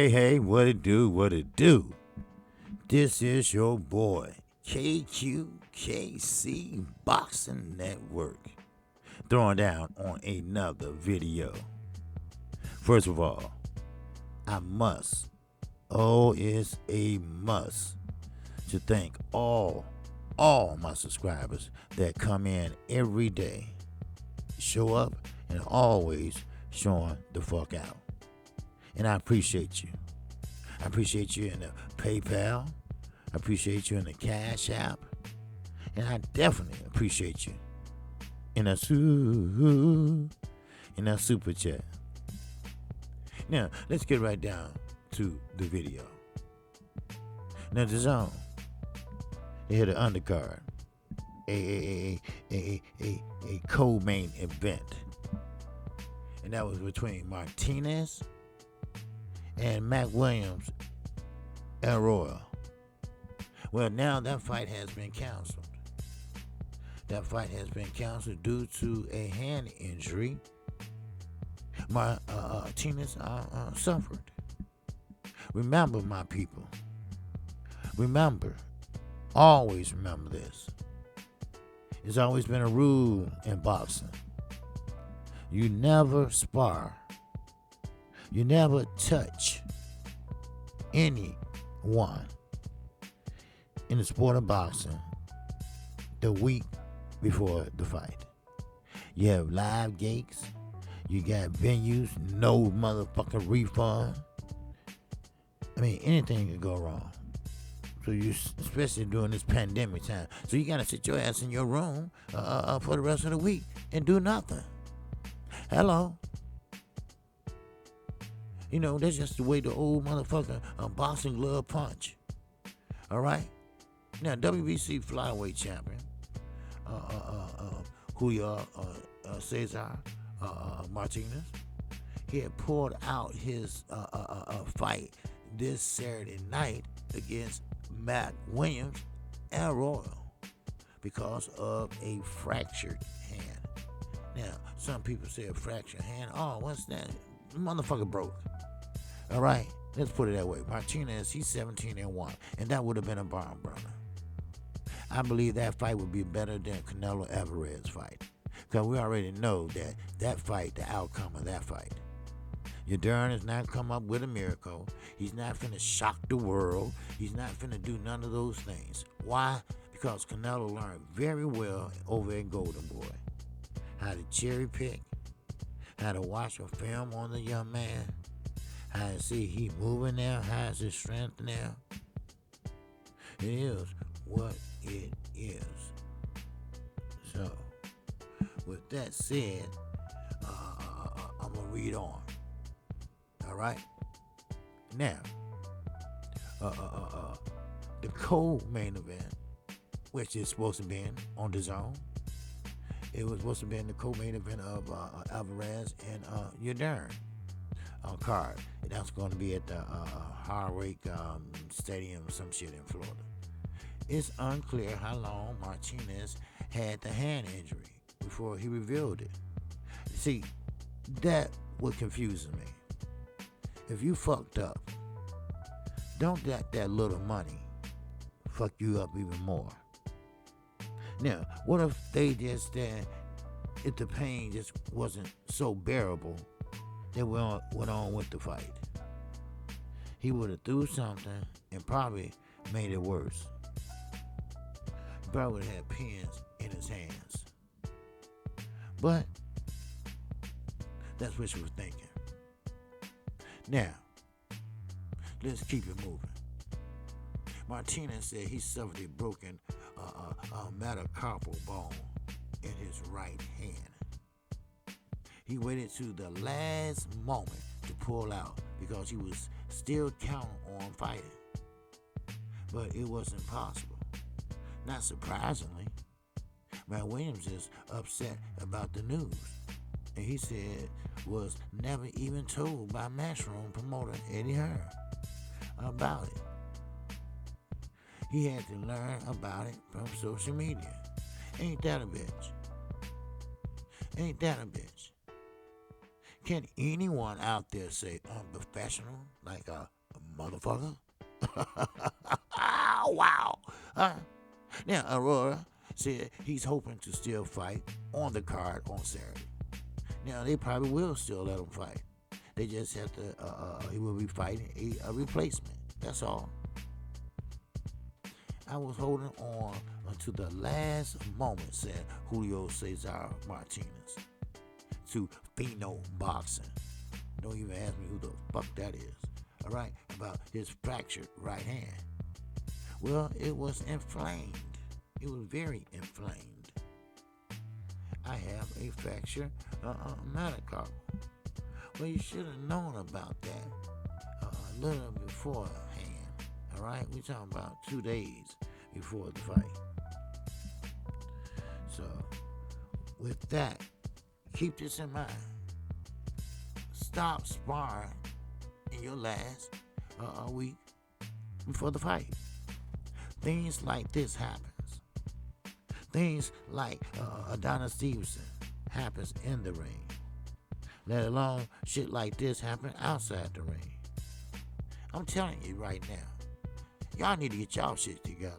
Hey, what it do? This is your boy, KQKC Boxing Network, throwing down on another video. First of all, I must, it's a must, to thank all my subscribers that come in every day, show up, and always showing the fuck out. And I appreciate you. I appreciate you in the PayPal. I appreciate you in the Cash App. And I definitely appreciate you in a super chat. Now, let's get right down to the video. Now, the zone. They had an undercard. A co-main event. And that was between Martinez and Mac Williams, Arroya. Well, now that fight has been canceled. That fight has been canceled due to a hand injury Martinez suffered. Remember, my people. Remember. Always remember this. It's always been a rule in boxing. You never spar. You never touch anyone in the sport of boxing the week before the fight. You have live gates. You got venues, no motherfucking refund. I mean, anything can go wrong. So you, especially during this pandemic time. So you gotta sit your ass in your room for the rest of the week and do nothing. Hello. You know, that's just the way the old motherfucker boxing glove punch. All right? Now, WBC flyweight champion, Cesar Martinez, he had pulled out his fight this Saturday night against Mac Williams and Arroya because of a fractured hand. Now, some people say a fractured hand. Oh, what's that? The motherfucker broke. All right, let's put it that way. Martinez, he's 17-1, and that would have been a barn burner. I believe that fight would be better than Canelo Alvarez fight, because we already know that fight, the outcome of that fight. Yadern has not come up with a miracle. He's not finna shock the world. He's not finna do none of those things. Why? Because Canelo learned very well over at Golden Boy how to cherry pick, how to watch a film on the young man, how to see he moving now, how's his strength now. It is what it is. So, with that said, I'm gonna read on. All right. Now, the co-main event, which is supposed to be on the zone, it was supposed to be in the co-main event of Alvarez and Yadern card. And that's going to be at the Arroya Stadium, some shit in Florida. It's unclear how long Martinez had the hand injury before he revealed it. See, that what confuses me. If you fucked up, don't let that little money fuck you up even more. Now, what if they just if the pain just wasn't so bearable, they went on with the fight? He would have threw something and probably made it worse. He probably would have had pins in his hands. But that's what she was thinking. Now, let's keep it moving. Martinez said he suffered a broken metacarpal bone in his right hand. He waited to the last moment to pull out because he was still counting on fighting. But it wasn't possible. Not surprisingly, Matt Williams is upset about the news. And he said was never even told by Matchroom promoter Eddie Hearn about it. He had to learn about it from social media. Ain't that a bitch? Ain't that a bitch? Can anyone out there say unprofessional like motherfucker. Wow. Now, Arroya said he's hoping to still fight on the card on Saturday. Now, they probably will still let him fight. They just have to, he will be fighting a replacement. That's all. I was holding on until the last moment, said Julio Cesar Martinez to Pheno Boxing. Don't even ask me who the fuck that is. All right, about his fractured right hand. Well, it was inflamed. It was very inflamed. I have a fractured metacarpal. Well, you should have known about that a little beforehand. All right, we're talking about 2 days before the fight. So, with that, keep this in mind. Stop sparring in your last week before the fight. Things like this happens. Things like Adonis Stevenson happens in the ring. Let alone shit like this happen outside the ring. I'm telling you right now, y'all need to get y'all shit together.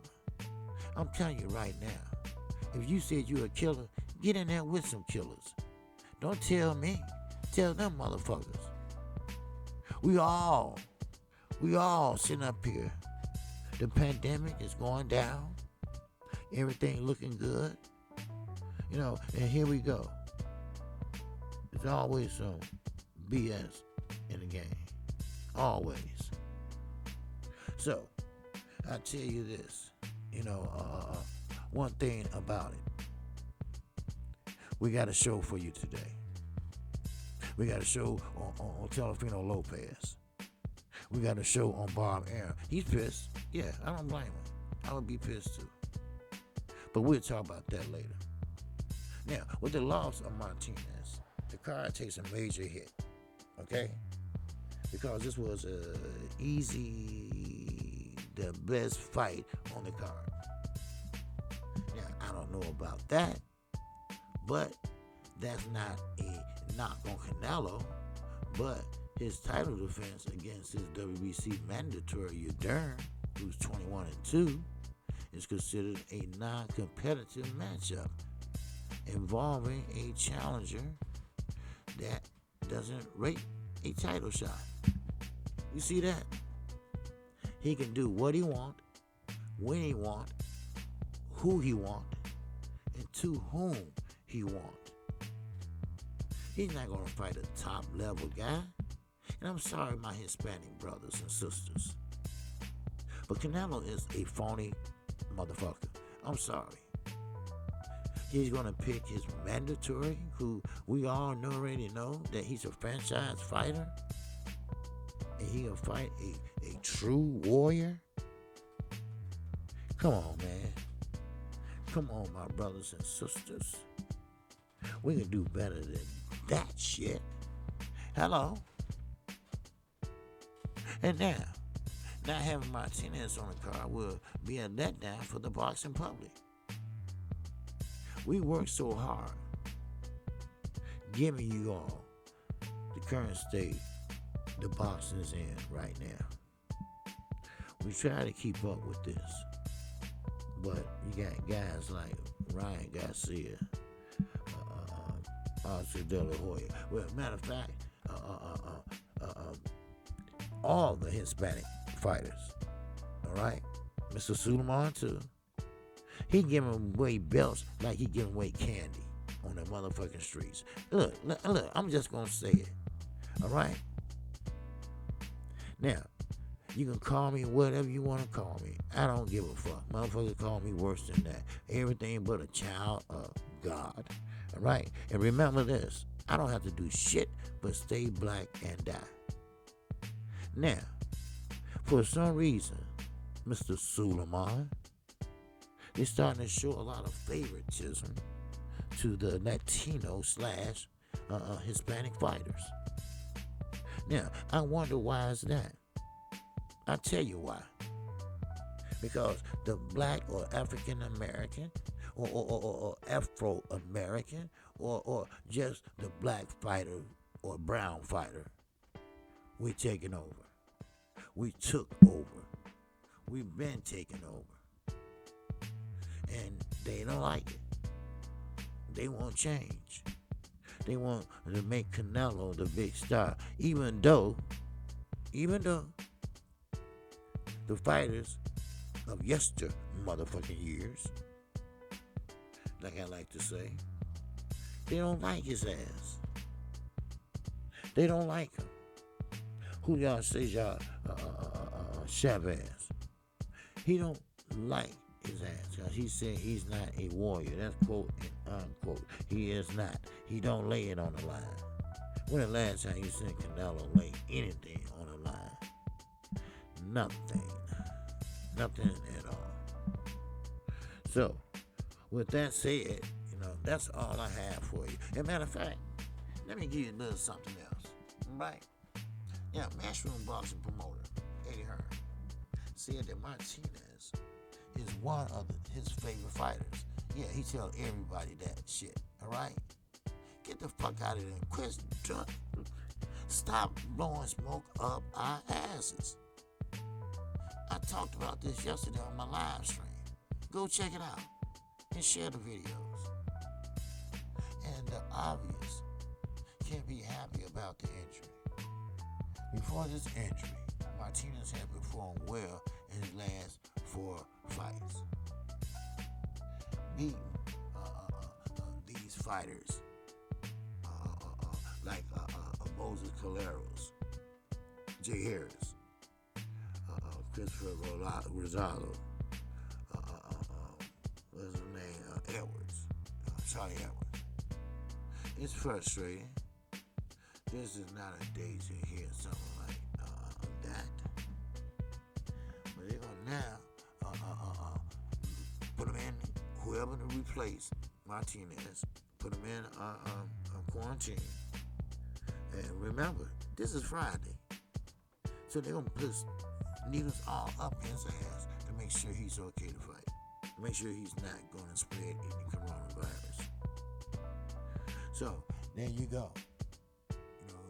I'm telling you right now, if you said you're a killer, get in there with some killers. Don't tell me. Tell them motherfuckers. We all sitting up here. The pandemic is going down. Everything looking good. You know, and here we go. There's always some BS in the game. Always. So, I tell you this. You know, one thing about it. We got a show for you today. We got a show on Telefino Lopez. We got a show on Bob Arum. He's pissed. Yeah, I don't blame him. I would be pissed too. But we'll talk about that later. Now, with the loss of Martinez, the card takes a major hit. Okay? Because this was the best fight on the card. Now, I don't know about that, but that's not a knock on Canelo, but his title defense against his WBC mandatory Udern, who's 21-2, is considered a non-competitive matchup involving a challenger that doesn't rate a title shot. You see that? He can do what he want, when he want, who he want, and to whom he want. He's not going to fight a top-level guy. And I'm sorry, my Hispanic brothers and sisters. But Canelo is a phony motherfucker. I'm sorry. He's going to pick his mandatory, who we all already know that he's a franchise fighter. And he'll fight a true warrior. Come on, man. Come on, my brothers and sisters. We can do better than that shit. Hello? And now, not having Martinez on the card will be a letdown for the boxing public. We work so hard giving you all the current state the boxing is in right now. We try to keep up with this, but you got guys like Ryan Garcia, Oscar De La Hoya. Well, matter of fact, all the Hispanic fighters, all right? Mr. Suleiman, too. He giving away belts like he giving away candy on the motherfucking streets. Look, I'm just going to say it, all right? Now, you can call me whatever you want to call me. I don't give a fuck. Motherfuckers call me worse than that. Everything but a child of God. All right? And remember this. I don't have to do shit but stay black and die. Now, for some reason, Mr. Suleiman, they're starting to show a lot of favoritism to the Latino / Hispanic fighters. Now, I wonder why is that? I'll tell you why. Because the black or African American or Afro American or just the black fighter or brown fighter, we're taking over. We took over. We've been taken over. And they don't like it. They want change. They want to make Canelo the big star. Even though the fighters of yester motherfucking years, like I like to say, they don't like his ass. They don't like him. Who y'all say y'all Chavez? He don't like his ass because he said he's not a warrior. That's quote and unquote. He is not. He don't lay it on the line. When the last time you seen Canelo lay anything on the line? Nothing. Nothing at all. So, with that said, that's all I have for you. As a matter of fact, let me give you a little something else. Right? Yeah, Matchroom boxing promoter, Eddie Hearn, said that Martinez is one of his favorite fighters. Yeah, he tell everybody that shit, all right? Get the fuck out of there. Quit. Stop blowing smoke up our asses. I talked about this yesterday on my live stream. Go check it out and share the videos. And the obvious, can't be happy about the injury. Before this injury, Martinez had performed well in his last 4 fights, beating these fighters like Moses Caleros, Jay Harris, Christopher Rosado, what's his name? Edwards, Charlie Edwards. It's frustrating. This is not a day to hear something like that. But they're gonna now put him in, whoever to replace Martinez, put him in quarantine. And remember, this is Friday. So they're gonna put needles all up in his ass to make sure he's okay to fight. To make sure he's not gonna spread any coronavirus. So there you go.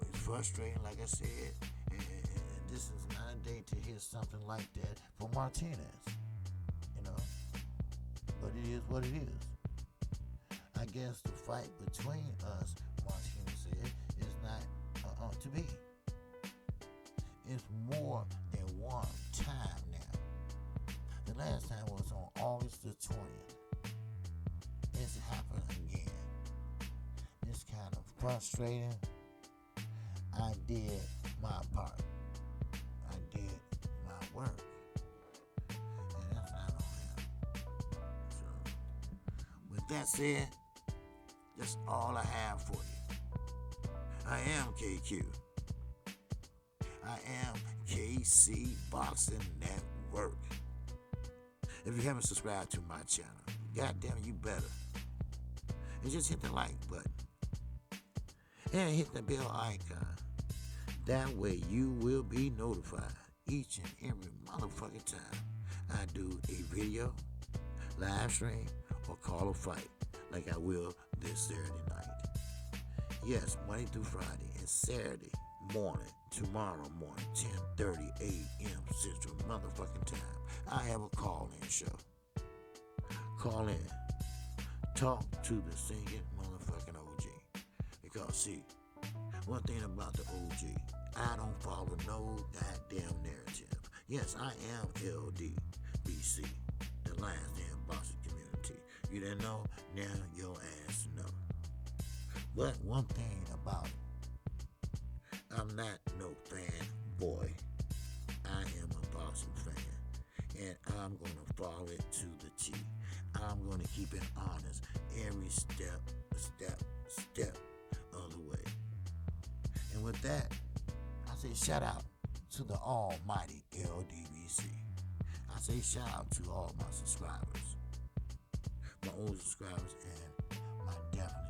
It's frustrating, like I said, and this is not a day to hear something like that from Martinez. But it is what it is. I guess the fight between us, Martinez said, is not to be. It's more than one time now. The last time was on August the 20th. It's happened again. It's kind of frustrating. I did my part. I did my work. And that's not on him. So, with that said, that's all I have for you. I am KQ. I am KC Boxing Network. If you haven't subscribed to my channel, goddamn, you better. And just hit the like button. And hit the bell icon. That way you will be notified each and every motherfucking time I do a video, live stream, or call a fight like I will this Saturday night. Yes, Monday through Friday and Saturday morning, tomorrow morning, 10:30 a.m. Central motherfucking time. I have a call-in show. Call in. Talk to the singing motherfucking OG. Because, see, one thing about the OG, I don't follow no goddamn narrative. Yes, I am LDBC, the Lions Den Boxing Community. You didn't know? Now your ass know. But one thing about it, I'm not no fan boy. I am a boxing fan, and I'm going to follow it to the T. I'm going to keep it honest every step of the way. And with that, I say shout out to the almighty LDBC. I say shout out to all my subscribers, my old subscribers, and my definite